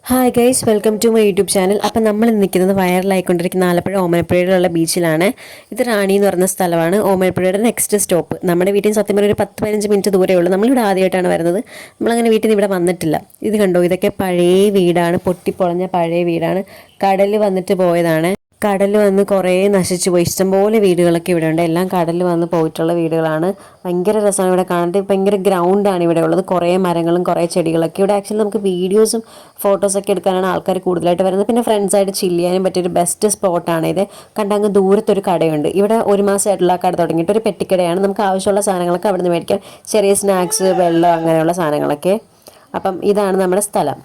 Hi guys, welcome to my YouTube channel. അപ്പം നമ്മൾ നിൽക്കുന്നത് വൈറലായിക്കൊണ്ടിരിക്കുന്ന ആലപ്പുഴ ഓമനപ്പുഴയിലുള്ള ബീച്ചിലാണ്. ഇത് റാണി എന്ന് പറയുന്ന സ്ഥലമാണ്. ഓമനപ്പുഴയുടെ നെക്സ്റ്റ് സ്റ്റോപ്പ് നമ്മുടെ വീട്ടിൽ നിന്ന് സത്യം പറഞ്ഞാൽ ഒരു 10-15 മിനിറ്റ് ദൂരമേ ഉള്ളൂ. നമ്മളിവിടെ ആദ്യമായിട്ടാണ് വരുന്നത്. നമ്മളങ്ങനെ വീട്ടിൽ നിന്ന് ഇവിടെ വന്നിട്ടില്ല. ഇത് കണ്ടോ, ഇതൊക്കെ പഴയ വീടാണ്, പൊട്ടിപ്പൊളഞ്ഞ പഴയ വീടാണ്. കടൽ വന്നിട്ട് പോയതാണ്. കടൽ വന്ന് കുറേ നശിച്ചു പോയി. ഇഷ്ടംപോലെ വീടുകളൊക്കെ ഇവിടെ ഉണ്ട്. എല്ലാം കടൽ വന്ന് പോയിട്ടുള്ള വീടുകളാണ്. ഭയങ്കര രസമാണ് ഇവിടെ കാണാൻ. ഭയങ്കര ഗ്രൗണ്ടാണ് ഇവിടെ ഉള്ളത്. കുറേ മരങ്ങളും കുറേ ചെടികളൊക്കെ. ഇവിടെ ആക്ച്വലി നമുക്ക് വീഡിയോസും ഫോട്ടോസൊക്കെ എടുക്കാനാണ് ആൾക്കാർ കൂടുതലായിട്ട് വരുന്നത്. പിന്നെ ഫ്രണ്ട്സായിട്ട് ചില്ല് ചെയ്യാനും പറ്റിയൊരു ബെസ്റ്റ് സ്പോട്ടാണ് ഇത്. കണ്ടങ്ങ് ദൂരത്തൊരു കടയുണ്ട്. ഇവിടെ ഒരു മാസമായിട്ടുള്ള കട തുടങ്ങിയിട്ട് ഒരു പെട്ടിക്കടയാണ്. നമുക്ക് ആവശ്യമുള്ള സാധനങ്ങളൊക്കെ അവിടെ നിന്ന് മേടിക്കാം. ചെറിയ സ്നാക്സ്, വെള്ളം, അങ്ങനെയുള്ള സാധനങ്ങളൊക്കെ. അപ്പം ഇതാണ് നമ്മുടെ സ്ഥലം.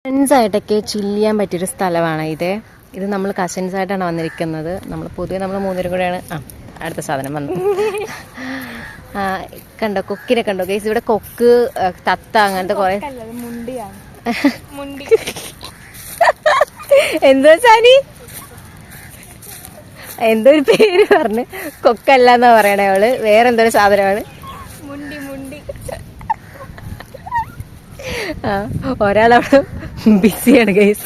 ഫ്രണ്ട്സായിട്ടൊക്കെ ചില്ല് ചെയ്യാൻ പറ്റിയൊരു സ്ഥലമാണ് ഇത് നമ്മൾ കസിൻസായിട്ടാണ് വന്നിരിക്കുന്നത്. പൊതുവെ നമ്മൾ മൂന്നുപേരും കൂടെയാണ്. അടുത്ത സാധനം വന്നു. കണ്ടോ, കൊക്കിനെ കണ്ടോ ഗൈസ്? ഇവിടെ കൊക്ക്, തത്ത, അങ്ങനത്തെ കുറെ എന്തോ സാനി എന്തോ ഒരു പേര് പറഞ്ഞ് കൊക്കല്ല എന്നാ പറയണേ അവള്. വേറെന്തോ ഒരു സാധനമാണ്. ഒരാളവിടെ ബിസിയാണ് ഗൈസ്,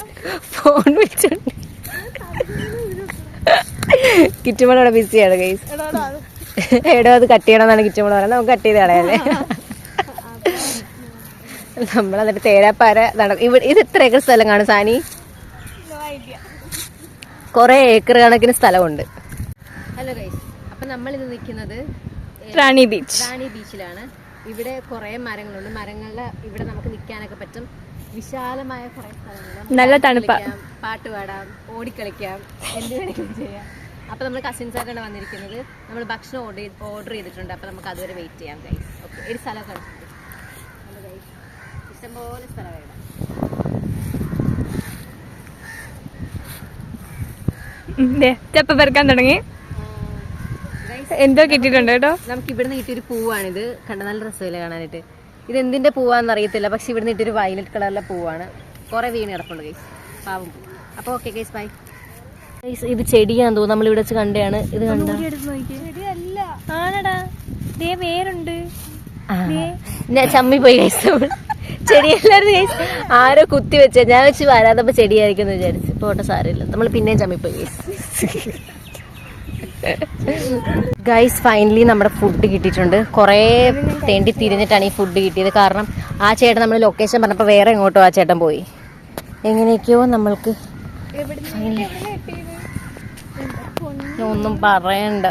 ഫോൺ വിളിച്ചോണ്ട്. കിറ്റുമ്പോഴവിടെ ബിസിയാണ് ഗൈസ്. എടോ അത് കട്ട് ചെയ്യണമെന്നാണ് കിറ്റുമ്പോൾ പറയുന്നത്. നമുക്ക് കട്ട് ചെയ്ത് കളയല്ലേ. നമ്മളതിട്ട് തേരാപ്പാര ഇവിടെ. ഇത് എത്ര ഏക്കർ സ്ഥലം കാണും സാനി? കുറെ ഏക്കർ കണക്കിന് സ്ഥലമുണ്ട്. ഹലോ ഗൈസ്, അപ്പൊ നമ്മളിത് നിൽക്കുന്നത് റാണി ബീച്ചിലാണ്. ഇവിടെ കുറെ മരങ്ങളുണ്ട്. മരങ്ങളില് ഇവിടെ നമുക്ക് നിൽക്കാനൊക്കെ പറ്റും. വിശാലമായ കുറെ സ്ഥലങ്ങൾ, നല്ല തണുപ്പാ. പാട്ട് പാടാം, ഓടിക്കളിക്കാം, എന്ത് വേണമെങ്കിലും ചെയ്യാം. അപ്പൊ നമ്മൾ കസിൻസായിട്ടാണ് വന്നിരിക്കുന്നത്. നമ്മൾ ഭക്ഷണം ഓർഡർ ചെയ്തിട്ടുണ്ട്. അപ്പൊ നമുക്ക് അതുവരെ വെയിറ്റ് ചെയ്യാം ഗൈസ്. ഓക്കെ, ഒരു സ്ഥലം കണ്ടിട്ടുണ്ട്. ഇഷ്ടംപോലെ സ്ഥലം ചെപ്പ പെറുക്കാൻ തുടങ്ങി. എന്തോ കിട്ടിയിട്ടുണ്ട് കേട്ടോ. നമുക്ക് ഇവിടുന്ന് കിട്ടിയൊരു പൂവാണിത്. കണ്ട നല്ല രസമില്ല കാണാനായിട്ട്. ഇത് എന്തിന്റെ പൂവാന്ന് അറിയത്തില്ല, പക്ഷെ ഇവിടുന്ന് കിട്ടിയൊരു വയലറ്റ് കളറിലെ പൂവാണ്. കുറെ വീണ് കിടപ്പുണ്ട് ഗൈസ്, പാവം പൂ. അപ്പൊ ഓക്കെ ഗൈസ്, ബൈ. ഇത് ചെടിയാന്ന് തോന്നുന്നു, നമ്മൾ ഇവിടെ വെച്ച് കണ്ടതാണ്. ഇത് കണ്ടോ? വേരുണ്ട്. ഞാൻ ചമ്മി പോയി ഗൈസ്. ചെടിയല്ലായിരുന്നു ഗൈസ്, ആരോ കുത്തി വെച്ച. ഞാൻ വെച്ച് വരാതപ്പോ ചെടിയായിരിക്കും എന്ന് വിചാരിച്ചു. പോട്ടെ, സാരമില്ല. നമ്മൾ പിന്നെയും ചമ്മിപ്പോയി ഗൈസ്. ഗൈസ്, ഫൈനലി നമ്മുടെ ഫുഡ് കിട്ടിയിട്ടുണ്ട്. കുറേ തേണ്ടി തിരിഞ്ഞിട്ടാണ് ഈ ഫുഡ് കിട്ടിയത്. കാരണം ആ ചേട്ടൻ നമ്മൾ ലൊക്കേഷൻ പറഞ്ഞപ്പോൾ വേറെ എങ്ങോട്ടോ ആ ചേട്ടൻ പോയി. എങ്ങനെയൊക്കെയോ നമ്മൾക്ക് ഒന്നും പറയണ്ട.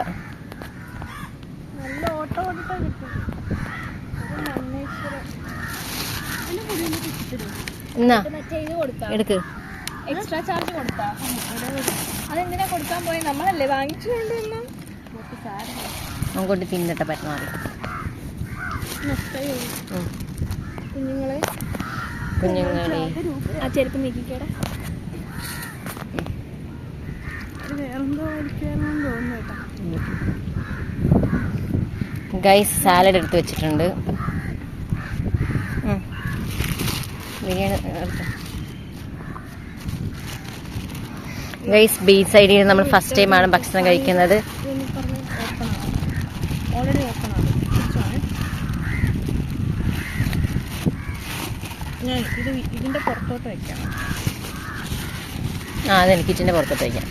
എന്നാ എടുക്ക്. എക്സ്ട്രാ ചാർജ് കൊടുത്താ? അതെന്തിനാ കൊടുക്കാൻ പോയി? നമ്മളല്ലേ വാങ്ങിച്ചുകൊണ്ട് നമുക്കൊണ്ട് തിന്നിട്ട് പറ്റുന്ന കുഞ്ഞുങ്ങളെ ആ ചെരുപ്പ് നീക്കിക്കേടാ. വേറെന്തോ തോന്നുന്നു കേട്ടോ. ഗൈസ്, സാലഡ് എടുത്ത് വെച്ചിട്ടുണ്ട്. ബിരിയാണി ഗൈസ്, ബീച്ച് സൈഡിൽ നമ്മൾ ഫസ്റ്റ് ടൈമാണ് ഭക്ഷണം കഴിക്കുന്നത്. ഇതിന്റെ പുറത്തോട്ട് വെക്കാം. അതെനിക്ക് കിച്ചൻ്റെ പുറത്തോട്ട് വയ്ക്കാം.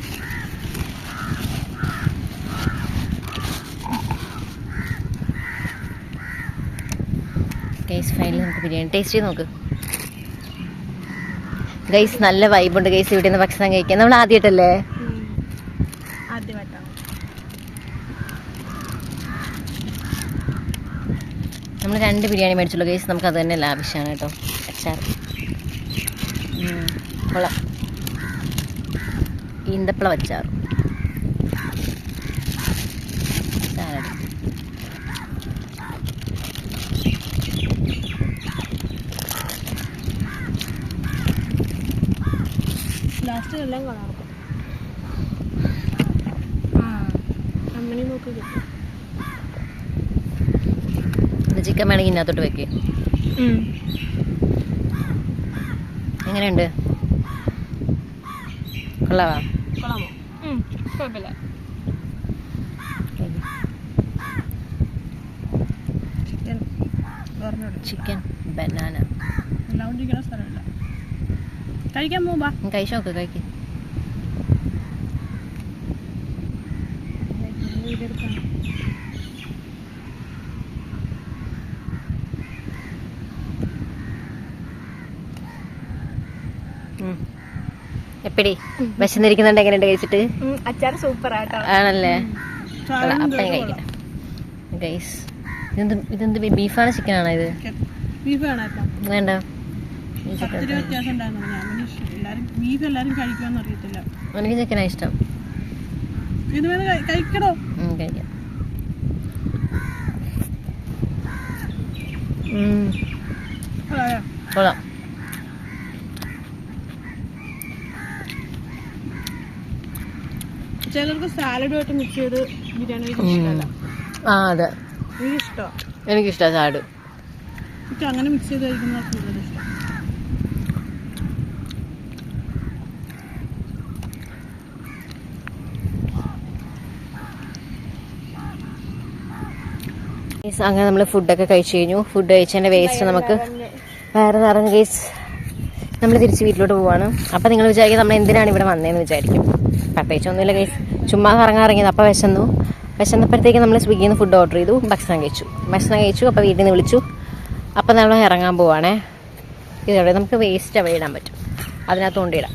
ഗൈസ്, ഫൈനലി നമുക്ക് ബിരിയാണി ടേസ്റ്റ് ചെയ്ത് നോക്ക്. ഗൈസ്, നല്ല വൈബുണ്ട് ഗൈസ് ഇവിടെ നിന്ന് ഭക്ഷണം കഴിക്കാൻ. നമ്മൾ ആദ്യമായിട്ടല്ലേ? നമ്മൾ 2 ബിരിയാണി മേടിച്ചുള്ളൂ ഗൈസ്. നമുക്ക് അത് തന്നെ ലാഭിഷാണ് കേട്ടോ. അച്ചാർ കൊള്ളാം. ഈന്തപ്പഴം അച്ചാർ, സാലഡ്. ലാസ്റ്റ് എല്ലാം കാണാം. അമ്മനെ നോക്കി കിട്ടും. ചിക്കൻ വേണമെങ്കിൽ ഇതിനകത്തോട്ട് വെക്കേ. എങ്ങനെയുണ്ട്? കൊള്ളാമോ? കുഴപ്പമില്ല. ചിക്കൻ ബനാന തിന്നോണ്ടിരിക്കുന്ന സ്ഥലമില്ല. കഴിക്കാൻ പോകുമ്പോ കഴിച്ചു നോക്ക്, കഴിക്കും. എപ്പടി വിശന്നിരിക്കുന്നുണ്ട്? എങ്ങനെയുണ്ട് കഴിച്ചിട്ട്? അച്ചാർ സൂപ്പർ ആട്ടോ. ആണല്ലേ? അപ്പം കഴിക്കാം ഗൈസ്. ഇതെന്ത് ബീഫാണ് ചിക്കനാണോ ഇത്? ബീഫ് വേണം വേണ്ട. എനിക്ക് ചിക്കനാ ഇഷ്ടം. കഴിക്കണോ? കഴിക്കാം. കൊള്ളാം. ചിലർക്ക് സാലഡുമായിട്ട് മിക്സ് ചെയ്ത് ബിരിയാണി ഇഷ്ടമല്ല. ആ അതെ, എനിക്കിഷ്ടമാണ്. എനിക്കിഷ്ടമാണ് സാലഡ്. എനിക്ക് അങ്ങനെ മിക്സ് ചെയ്ത് കഴിക്കുന്ന കൂടുതൽ ഇഷ്ടം. അങ്ങനെ നമ്മൾ ഫുഡൊക്കെ കഴിച്ചു കഴിഞ്ഞു. ഫുഡ് കഴിച്ചതിൻ്റെ വേസ്റ്റ് നമുക്ക് വേറെ നിറഞ്ഞ് കേസ് നമ്മൾ തിരിച്ച് വീട്ടിലോട്ട് പോവാണ്. അപ്പം നിങ്ങൾ വിചാരിക്കും നമ്മൾ എന്തിനാണ് ഇവിടെ വന്നതെന്ന് വിചാരിക്കും. പ്രത്യേകിച്ചൊന്നുമില്ല കേസ്, ചുമ്മാ കറങ്ങാറിങ്ങിയത്. അപ്പോൾ വിശന്നപ്പോഴത്തേക്ക് നമ്മൾ സ്വിഗ്ഗിയിൽ നിന്ന് ഫുഡ് ഓർഡർ ചെയ്തു, ഭക്ഷണം കഴിച്ചു. അപ്പോൾ വീട്ടിൽ നിന്ന് വിളിച്ചു. അപ്പം നമ്മൾ ഇറങ്ങാൻ പോവാണേ. ഇതവിടെ നമുക്ക് വേസ്റ്റ് അവിടെ ഇടാൻ പറ്റും, അതിനകത്ത് കൊണ്ടിടാം.